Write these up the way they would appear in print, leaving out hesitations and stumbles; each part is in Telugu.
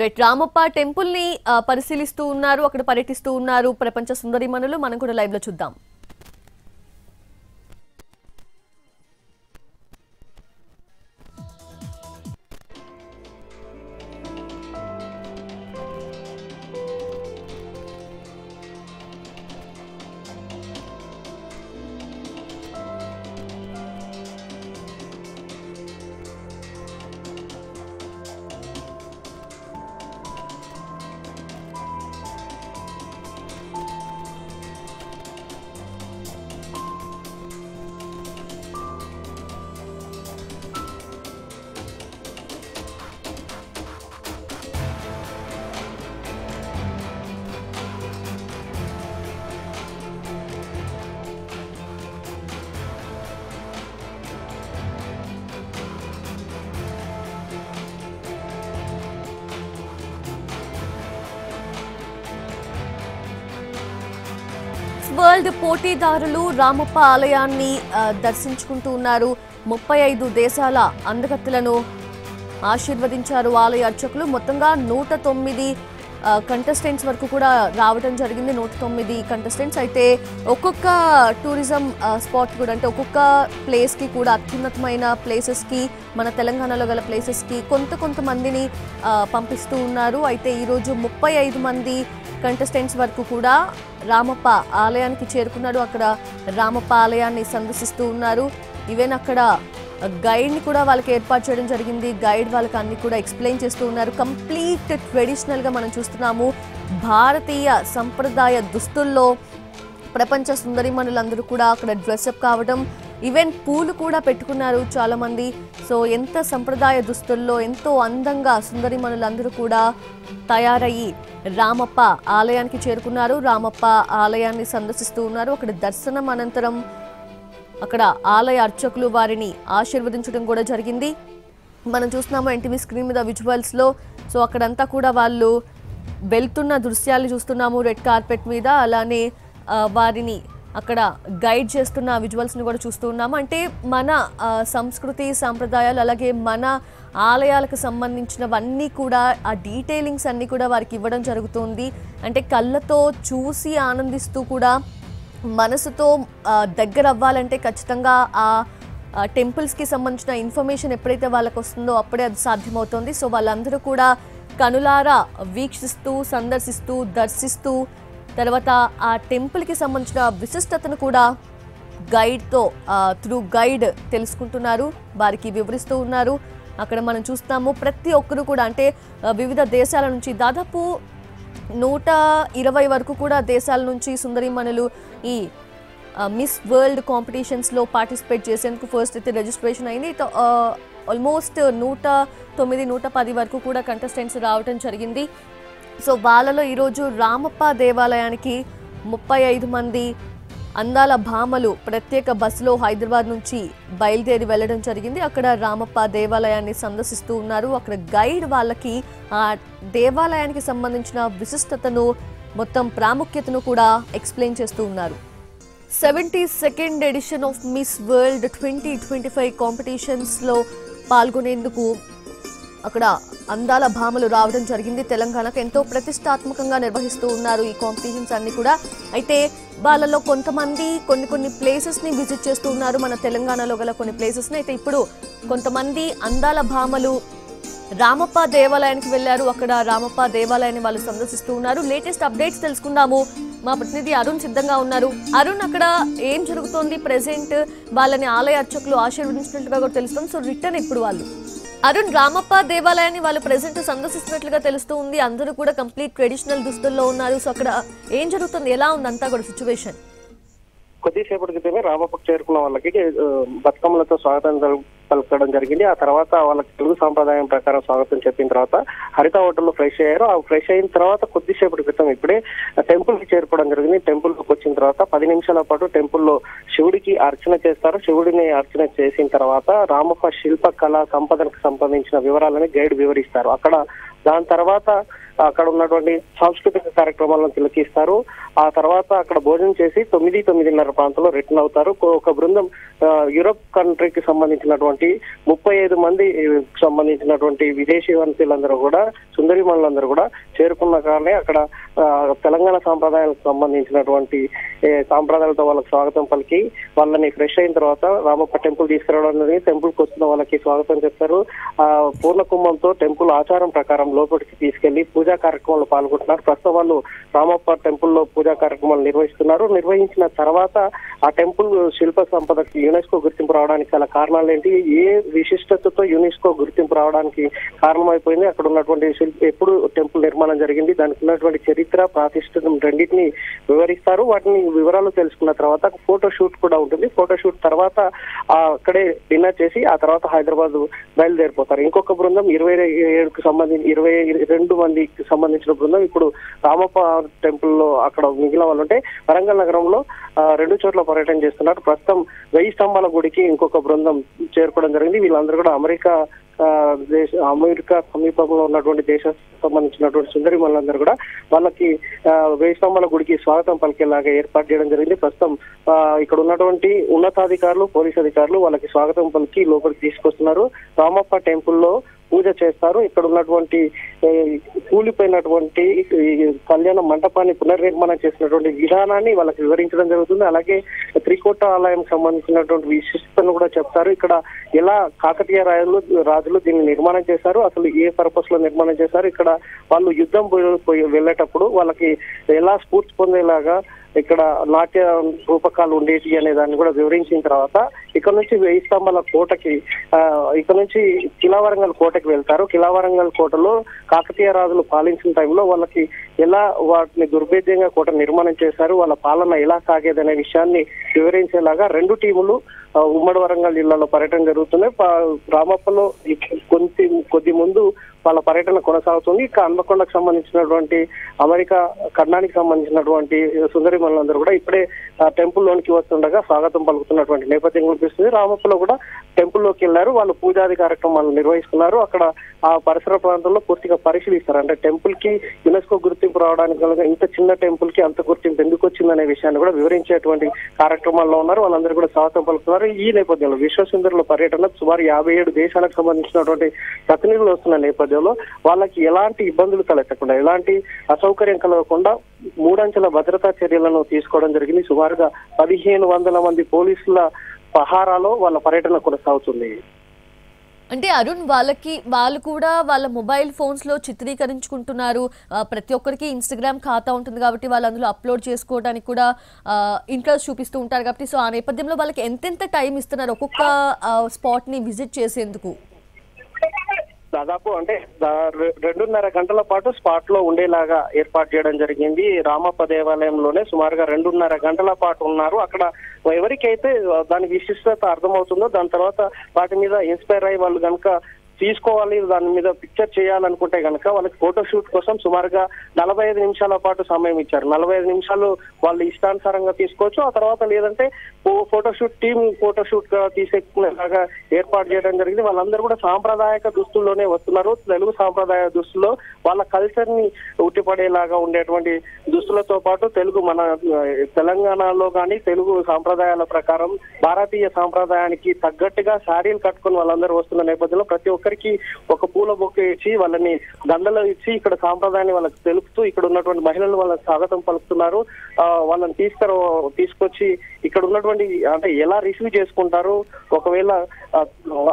రైట్ రామప్ప టెంపుల్ ని పరిశీలిస్తూ ఉన్నారు, అక్కడ పర్యటిస్తూ ఉన్నారు ప్రపంచ సుందరిమణులు. మనం కూడా లైవ్ లో చూద్దాం. వరల్డ్ పోటీదారులు రామప్ప ఆలయాన్ని దర్శించుకుంటూ ఉన్నారు. 35 దేశాల అందగత్తెలను ఆశీర్వదించారు ఆలయ అర్చకులు. మొత్తంగా 109 కంటెస్టెంట్స్ వరకు కూడా రావడం జరిగింది. 109 కంటెస్టెంట్స్ అయితే ఒక్కొక్క టూరిజం స్పాట్ కూడా, అంటే ఒక్కొక్క ప్లేస్కి కూడా అత్యున్నతమైన ప్లేసెస్కి, మన తెలంగాణలో గల ప్లేసెస్కి కొంతమందిని పంపిస్తూ ఉన్నారు. అయితే ఈరోజు 35 మంది కంటెస్టెంట్స్ వరకు కూడా రామప్ప ఆలయానికి చేరుకున్నారు. అక్కడ రామప్ప ఆలయాన్ని సందర్శిస్తూ ఉన్నారు. ఈవెన్ అక్కడ గైడ్ని కూడా వాళ్ళకి ఏర్పాటు చేయడం జరిగింది. గైడ్ వాళ్ళకి అన్ని కూడా ఎక్స్ప్లెయిన్ చేస్తూ ఉన్నారు. కంప్లీట్ ట్రెడిషనల్గా మనం చూస్తున్నాము. భారతీయ సంప్రదాయ దుస్తుల్లో ప్రపంచ సుందరిమణులందరూ కూడా అక్కడ డ్రెస్అప్ కావడం, ఈవెన్ పూలు కూడా పెట్టుకున్నారు చాలామంది. సో ఎంత సంప్రదాయ దుస్తుల్లో ఎంతో అందంగా సుందరిమణులందరూ కూడా తయారయ్యి రామప్ప ఆలయానికి చేరుకున్నారు. రామప్ప ఆలయాన్ని సందర్శిస్తూ ఉన్నారు. అక్కడ దర్శనం అనంతరం అక్కడ ఆలయ అర్చకులు వారిని ఆశీర్వదించడం కూడా జరిగింది. మనం చూస్తున్నాము ఎన్టీవీ స్క్రీన్ మీద విజువల్స్లో. సో అక్కడంతా కూడా వాళ్ళు వెళ్తున్న దృశ్యాలు చూస్తున్నాము రెడ్ కార్పెట్ మీద. అలానే వారిని అక్కడ గైడ్ చేస్తున్న విజువల్స్ని కూడా చూస్తూ ఉన్నాము. అంటే మన సంస్కృతి సాంప్రదాయాలు, అలాగే మన ఆలయాలకు సంబంధించినవన్నీ కూడా ఆ డీటెయిలింగ్స్ అన్నీ కూడా వారికి ఇవ్వడం జరుగుతుంది. అంటే కళ్ళతో చూసి ఆనందిస్తూ కూడా మనసుతో దగ్గర అవ్వాలంటే ఖచ్చితంగా ఆ టెంపుల్స్కి సంబంధించిన ఇన్ఫర్మేషన్ ఎప్పుడైతే వాళ్ళకు వస్తుందో అప్పుడే అది సాధ్యమవుతుంది. సో వాళ్ళందరూ కూడా కనులారా వీక్షిస్తూ, సందర్శిస్తూ, దర్శిస్తూ, తర్వాత ఆ టెంపుల్కి సంబంధించిన విశిష్టతను కూడా గైడ్తో త్రూ గైడ్ తెలుసుకుంటున్నారు, వారికి వివరిస్తూ ఉన్నారు. అక్కడ మనం చూస్తాము ప్రతి ఒక్కరు కూడా, అంటే వివిధ దేశాల నుంచి దాదాపు 120 వరకు కూడా దేశాల నుంచి సుందరిమణులు ఈ మిస్ వరల్డ్ కాంపిటీషన్స్లో పార్టిసిపేట్ చేసేందుకు ఫస్ట్ అయితే రిజిస్ట్రేషన్ అయింది. ఆల్మోస్ట్ 109, 110 వరకు కూడా కంటెస్టెంట్స్ రావడం జరిగింది. సో వాళ్ళలో ఈరోజు రామప్ప దేవాలయానికి 35 మంది అందాల భామలు ప్రత్యేక బస్సులో హైదరాబాద్ నుంచి బయలుదేరి వెళ్ళడం జరిగింది. అక్కడ రామప్ప దేవాలయాన్ని సందర్శిస్తూ ఉన్నారు. అక్కడ గైడ్ వాళ్ళకి ఆ దేవాలయానికి సంబంధించిన విశిష్టతను, మొత్తం ప్రాముఖ్యతను కూడా ఎక్స్ప్లెయిన్ చేస్తూ ఉన్నారు. 72nd edition of Miss World 2025 కాంపిటీషన్స్లో పాల్గొనేందుకు అక్కడ అందాల భామలు రావడం జరిగింది. తెలంగాణకు ఎంతో ప్రతిష్టాత్మకంగా నిర్వహిస్తూ ఉన్నారు ఈ కాంపిటీషన్స్ అన్ని కూడా. అయితే వాళ్ళలో కొంతమంది కొన్ని ప్లేసెస్ని విజిట్ చేస్తూ ఉన్నారు, మన తెలంగాణలో గల కొన్ని ప్లేసెస్ని. అయితే ఇప్పుడు కొంతమంది అందాల భామలు రామప్ప దేవాలయానికి వెళ్ళారు. అక్కడ రామప్ప దేవాలయాన్ని వాళ్ళు సందర్శిస్తూ ఉన్నారు. లేటెస్ట్ అప్డేట్స్ తెలుసుకుందాము. మా ప్రతినిధి అరుణ్ సిద్ధంగా ఉన్నారు. అరుణ్, అక్కడ ఏం జరుగుతోంది ప్రెసెంట్? వాళ్ళని ఆలయ అర్చకులు ఆశీర్వదించినట్లుగా కూడా తెలుస్తుంది. సో రిటర్న్ ఇప్పుడు వాళ్ళు అరుణ్, రామప్ప దేవాలయాన్ని వాళ్ళు ప్రెసెంట్ సందర్శిస్తున్నట్లుగా తెలుస్తూ ఉంది. అందరూ కూడా కంప్లీట్ ట్రెడిషనల్ దుస్తుల్లో ఉన్నారు. సో అక్కడ ఏం జరుగుతుంది, ఎలా ఉంది అంతా కూడా సిచ్యువేషన్? కొద్దిసేపటి క్రితమే రామప్పకు చేరుకున్న వాళ్ళకి బతుకమ్మలతో స్వాగతం పలకడం జరిగింది. ఆ తర్వాత వాళ్ళకి తెలుగు సాంప్రదాయం ప్రకారం స్వాగతం చెప్పిన తర్వాత హరిత హోటల్లో ఫ్రెష్ అయ్యారు. ఆ ఫ్రెష్ అయిన తర్వాత కొద్దిసేపటి క్రితం ఇప్పుడే టెంపుల్ కి చేరుకోవడం జరిగింది. టెంపుల్ కి వచ్చిన తర్వాత 10 నిమిషాల పాటు టెంపుల్లో శివుడికి అర్చన చేస్తారు. శివుడిని అర్చన చేసిన తర్వాత రామప్ప శిల్ప కళా సంపదకు సంబంధించిన వివరాలని గైడ్ వివరిస్తారు. దాని తర్వాత అక్కడ ఉన్నటువంటి సాంస్కృతిక కార్యక్రమాలను తిలకిస్తారు. ఆ తర్వాత అక్కడ భోజనం చేసి 9-9:30 ప్రాంతంలో రిటర్న్ అవుతారు. ఒక బృందం యూరోప్ కంట్రీకి సంబంధించినటువంటి 35 మంది సంబంధించినటువంటి విదేశీ వంశీయులందరూ కూడా, సుందరిమణులందరూ కూడా చేరుకున్న కారణే అక్కడ తెలంగాణ సాంప్రదాయాలకు సంబంధించినటువంటి సాంప్రదాయాలతో వాళ్ళకి స్వాగతం పలికి వాళ్ళని ఫ్రెష్ అయిన తర్వాత రామప్ప టెంపుల్ తీసుకురావడం జరిగింది. టెంపుల్ కి వస్తున్న వాళ్ళకి స్వాగతం చెప్తారు. పూర్ణ కుంభంతో టెంపుల్ ఆచారం ప్రకారం లోపలికి తీసుకెళ్లి పూజా కార్యక్రమాలు పాల్గొంటున్నారు. ప్రస్తుతం వాళ్ళు రామప్ప టెంపుల్లో పూజా కార్యక్రమాలు నిర్వహిస్తున్నారు. నిర్వహించిన తర్వాత ఆ టెంపుల్ శిల్ప సంపదకి యునెస్కో గుర్తింపు రావడానికి గల కారణాలు ఏంటి, ఏ విశిష్టతతో యునెస్కో గుర్తింపు రావడానికి కారణమైపోయింది, అక్కడ ఉన్నటువంటి ఎప్పుడు టెంపుల్ నిర్మాణం జరిగింది, దానికి ఉన్నటువంటి చరిత్ర ప్రాతిష్ఠితం రెండింటిని వివరిస్తారు. వాటిని వివరాలు తెలుసుకున్న తర్వాత ఫోటో షూట్ కూడా ఉంటుంది. ఫోటో షూట్ తర్వాత అక్కడే డిన్నర్ చేసి ఆ తర్వాత హైదరాబాద్ బయలుదేరిపోతారు. ఇంకొక బృందం 22 మందికి సంబంధించిన బృందం ఇప్పుడు రామప్ప టెంపుల్ లో అక్కడ మిగిలిన వాళ్ళు ఉంటే వరంగల్ నగరంలో 2 చోట్ల పర్యటన చేస్తున్నారు. ప్రస్తుతం 1000 స్తంభాల గుడికి ఇంకొక బృందం చేరుకోవడం జరిగింది. వీళ్ళందరూ కూడా అమెరికా సమీపంలో ఉన్నటువంటి దేశానికి సంబంధించినటువంటి సుందరి మనులందరూ కూడా వాళ్ళకి 1000 స్తంభాల గుడికి స్వాగతం పలికేలాగా ఏర్పాటు చేయడం జరిగింది. ప్రస్తుతం ఇక్కడ ఉన్నటువంటి ఉన్నతాధికారులు, పోలీస్ అధికారులు వాళ్ళకి స్వాగతం పలికి లోపలికి తీసుకొస్తున్నారు. రామప్ప టెంపుల్లో పూజ చేస్తారు. ఇక్కడ ఉన్నటువంటి కూలిపోయినటువంటి కళ్యాణ మంటపాన్ని పునర్నిర్మాణం చేసినటువంటి విధానాన్ని వాళ్ళకి వివరించడం జరుగుతుంది. అలాగే త్రికోట ఆలయం సంబంధించినటువంటి విశిష్టతను కూడా చెప్తారు. ఇక్కడ ఎలా కాకతీయ రాజులు దీన్ని నిర్మాణం చేశారు, అసలు ఏ పర్పస్ లో నిర్మాణం చేశారు, ఇక్కడ వాళ్ళు యుద్ధం వెళ్ళేటప్పుడు వాళ్ళకి ఎలా స్ఫూర్తి పొందేలాగా ఇక్కడ నాట్య రూపకాలు ఉండేటి అనే దాన్ని కూడా వివరించిన తర్వాత ఇక్కడ నుంచి 1000 స్తంభాల కోటకి ఇక్కడ నుంచి కిలావరంగల్ కోటకి వెళ్తారు. కిలావరంగల్ కోటలో కాకతీయ రాజులు పాలించిన టైంలో వాళ్ళకి ఎలా వాటిని దుర్భేద్యంగా కోట నిర్మాణం చేశారు, వాళ్ళ పాలన ఎలా సాగేదనే విషయాన్ని వివరించేలాగా 2 టీములు ఉమ్మడి వరంగల్ జిల్లాలో పర్యటన జరుగుతుంది. రామప్పలో కొద్ది ముందు వాళ్ళ పర్యటన కొనసాగుతుంది. ఇక హన్మకొండకు సంబంధించినటువంటి అమెరికా ఖండానికి సంబంధించినటువంటి సుందరి మనులందరూ కూడా ఇప్పుడే టెంపుల్ లోనికి వస్తుండగా స్వాగతం పలుకుతున్నటువంటి నేపథ్యం కనిపిస్తుంది. రామప్పలో కూడా టెంపుల్లోకి వెళ్లారు. వాళ్ళు పూజాది కార్యక్రమాలు నిర్వహిస్తున్నారు. అక్కడ ఆ పరిసర ప్రాంతంలో పూర్తిగా పరిశీలిస్తారు. అంటే టెంపుల్ కి యునెస్కో గుర్తింపు రావడానికి కనుక ఇంత చిన్న టెంపుల్ కి అంత గుర్తింపు ఎందుకు వచ్చిందనే విషయాన్ని కూడా వివరించేటువంటి కార్యక్రమాల్లో ఉన్నారు. వాళ్ళందరూ కూడా స్వాగతం పలుకుతున్నారు. ఈ నేపథ్యంలో విశ్వసుందరుల పర్యటన సుమారు 57 దేశాలకు సంబంధించినటువంటి ప్రతినిధులు వస్తున్న నేపథ్యంలో వాళ్ళకి ఎలాంటి ఇబ్బందులు తలెత్తకుండా, ఎలాంటి అసౌకర్యం కలగకుండా 3 అంచెల భద్రతా చర్యలను తీసుకోవడం జరిగింది. సుమారుగా 1500 మంది పోలీసుల పహారాలో వాళ్ళ పర్యటన కొనసాగుతుంది. అంటే అరుణ్, వాళ్ళు కూడా వాళ్ళ మొబైల్ ఫోన్స్ లో చిత్రీకరించుకుంటున్నారు. ప్రతి ఒక్కరికి ఇన్స్టాగ్రామ్ ఖాతా ఉంటుంది కాబట్టి వాళ్ళు అందులో అప్లోడ్ చేసుకోవడానికి కూడా ఇంట్రెస్ట్ చూపిస్తూ ఉంటారు కాబట్టి, సో ఆ నేపథ్యంలో వాళ్ళకి ఎంతెంత టైం ఇస్తున్నారు ఒక్కొక్క స్పాట్ ని విజిట్ చేసేందుకు? దాదాపు అంటే 2.5 గంటల పాటు స్పాట్ లో ఉండేలాగా ఏర్పాటు చేయడం జరిగింది. రామప్ప దేవాలయంలోనే సుమారుగా 2.5 గంటల పాటు ఉన్నారు. అక్కడ ఎవరికైతే దాని విశిష్టత అర్థమవుతుందో దాని తర్వాత వాటి మీద ఇన్స్పైర్ అయ్యి వాళ్ళు కనుక తీసుకోవాలి, దాని మీద పిక్చర్ చేయాలనుకుంటే కనుక వాళ్ళకి ఫోటో షూట్ కోసం సుమారుగా 45 నిమిషాల పాటు సమయం ఇచ్చారు. 45 నిమిషాలు వాళ్ళు ఇష్టానుసారంగా తీసుకోవచ్చు. ఆ తర్వాత లేదంటే టీమ్ ఫోటో షూట్ గా తీసేలాగా ఏర్పాటు చేయడం జరిగింది. వాళ్ళందరూ కూడా సాంప్రదాయక దుస్తుల్లోనే వస్తున్నారు. తెలుగు సాంప్రదాయ దుస్తుల్లో వాళ్ళ కల్చర్ ని ఉట్టిపడేలాగా ఉండేటువంటి దుస్తులతో పాటు మన తెలంగాణలో కానీ తెలుగు సాంప్రదాయాల ప్రకారం భారతీయ సాంప్రదాయానికి తగ్గట్టుగా శారీలు కట్టుకుని వాళ్ళందరూ వస్తున్న నేపథ్యంలో ప్రతి ఒక్కరికి ఒక పూల బొకే ఇచ్చి వాళ్ళని దండలు ఇచ్చి ఇక్కడ సాంప్రదాయాన్ని వాళ్ళకి తెలుపుతూ ఇక్కడ ఉన్నటువంటి మహిళలు వాళ్ళకి స్వాగతం పలుకుతున్నారు. వాళ్ళని తీసుకొచ్చి ఇక్కడ ఉన్నటువంటి అంటే ఎలా రిసీవ్ చేసుకుంటారు, ఒకవేళ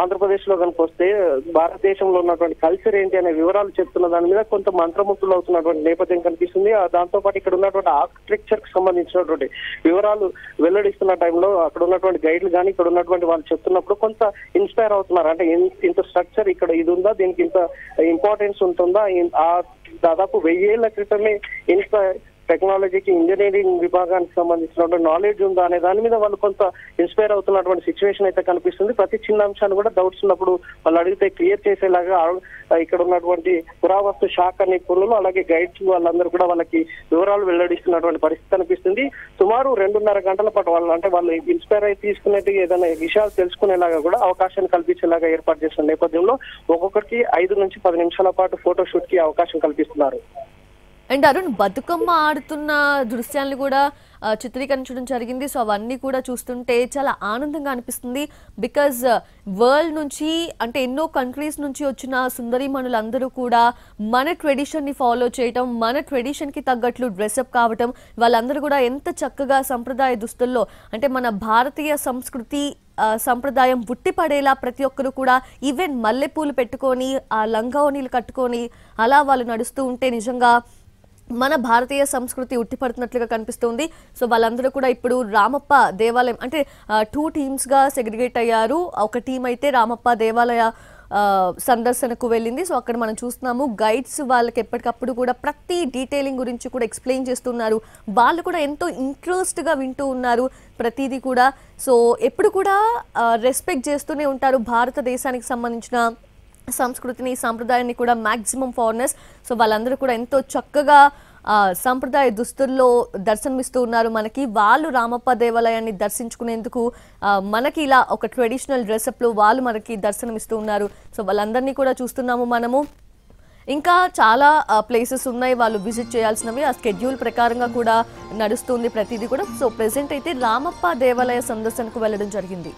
ఆంధ్రప్రదేశ్ లో కనుక వస్తే భారతదేశంలో ఉన్నటువంటి కల్చర్ ఏంటి అనే వివరాలు చెప్తున్న దాని మీద కొంత మంత్రముగ్ధులు అవుతున్నటువంటి నేపథ్యం కనిపిస్తుంది. దాంతో పాటు ఇక్కడ ఉన్నటువంటి ఆర్కిటెక్చర్ కి సంబంధించినటువంటి వివరాలు వెల్లడిస్తున్న టైంలో అక్కడ ఉన్నటువంటి గైడ్లు కానీ ఇక్కడ ఉన్నటువంటి వాళ్ళు చెప్తున్నప్పుడు కొంత ఇన్స్పైర్ అవుతున్నారు. అంటే ఇంత స్ట్రక్చర్ ఇక్కడ ఇది ఉందా, దీనికి ఇంత ఇంపార్టెన్స్ ఉంటుందా, దాదాపు 1000 ఏళ్ల క్రితమే ఇంత టెక్నాలజీకి ఇంజనీరింగ్ విభాగానికి సంబంధించిన నాలెడ్జ్ ఉందా అనే దాని మీద వాళ్ళు కొంత ఇన్స్పైర్ అవుతున్నటువంటి సిచ్యువేషన్ అయితే కనిపిస్తుంది. ప్రతి చిన్న అంశాన్ని కూడా డౌట్స్ ఉన్నప్పుడు వాళ్ళు అడిగితే క్లియర్ చేసేలాగా ఇక్కడ ఉన్నటువంటి పురావస్తు శాఖ నిపుణులు అలాగే గైడ్స్ వాళ్ళందరూ కూడా వాళ్ళకి వివరాలు వెల్లడిస్తున్నటువంటి పరిస్థితి కనిపిస్తుంది. సుమారు 2.5 గంటల పాటు వాళ్ళు ఇన్స్పైర్ అయి తీసుకునేది ఏదైనా విషయాలు తెలుసుకునేలాగా కూడా అవకాశాన్ని కల్పించేలాగా ఏర్పాటు చేసిన నేపథ్యంలో ఒక్కొక్కరికి 5 నుంచి 10 నిమిషాల పాటు ఫోటో షూట్ కి అవకాశం కల్పిస్తున్నారు. అండ్ అరుణ్, బతుకమ్మ ఆడుతున్న దృశ్యాలను కూడా చిత్రీకరించడం జరిగింది. సో అవన్నీ కూడా చూస్తుంటే చాలా ఆనందంగా అనిపిస్తుంది. బికాజ్ వరల్డ్ నుంచి, అంటే ఎన్నో కంట్రీస్ నుంచి వచ్చిన సుందరీమణులందరూ కూడా మన ట్రెడిషన్ని ఫాలో చేయటం, మన ట్రెడిషన్కి తగ్గట్లు డ్రెస్అప్ కావటం, వాళ్ళందరూ కూడా ఎంత చక్కగా సంప్రదాయ దుస్తుల్లో, అంటే మన భారతీయ సంస్కృతి సంప్రదాయం ఉట్టిపడేలా ప్రతి ఒక్కరు కూడా ఈవెన్ మల్లెపూలు పెట్టుకొని ఆ లంగావోణీలు కట్టుకొని అలా వాళ్ళు నడుస్తూ ఉంటే నిజంగా మన భారతీయ సంస్కృతి ఉట్టిపడుతున్నట్లుగా కనిపిస్తుంది. సో వాళ్ళందరూ కూడా ఇప్పుడు రామప్ప దేవాలయం, అంటే 2 టీమ్స్గా సెగ్రిగేట్ అయ్యారు. ఒక టీం అయితే రామప్ప దేవాలయ సందర్శనకు వెళ్ళింది. సో అక్కడ మనం చూస్తున్నాము గైడ్స్ వాళ్ళకి ఎప్పటికప్పుడు కూడా ప్రతి డీటెయిలింగ్ గురించి కూడా ఎక్స్ప్లెయిన్ చేస్తున్నారు. వాళ్ళు కూడా ఎంతో ఇంట్రెస్ట్గా వింటూ ఉన్నారు ప్రతిదీ కూడా. సో ఎప్పుడు కూడా రెస్పెక్ట్ చేస్తూనే ఉంటారు భారతదేశానికి సంబంధించిన సంస్కృతిని, సాంప్రదాయాన్ని కూడా మ్యాక్సిమం ఫారినర్స్. సో వాళ్ళందరూ కూడా ఎంతో చక్కగా సంప్రదాయ దుస్తుల్లో దర్శనమిస్తూ ఉన్నారు మనకి. వాళ్ళు రామప్ప దేవాలయాన్ని దర్శించుకునేందుకు మనకి ఇలా ఒక ట్రెడిషనల్ డ్రెస్అప్లో వాళ్ళు మనకి దర్శనమిస్తూ ఉన్నారు. సో వాళ్ళందరినీ కూడా చూస్తున్నాము మనము. ఇంకా చాలా ప్లేసెస్ ఉన్నాయి వాళ్ళు విజిట్ చేయాల్సినవి. ఆ స్కెడ్యూల్ ప్రకారంగా కూడా నడుస్తుంది ప్రతిదీ కూడా. సో ప్రెసెంట్ అయితే రామప్ప దేవాలయ సందర్శనకు వెళ్ళడం జరిగింది.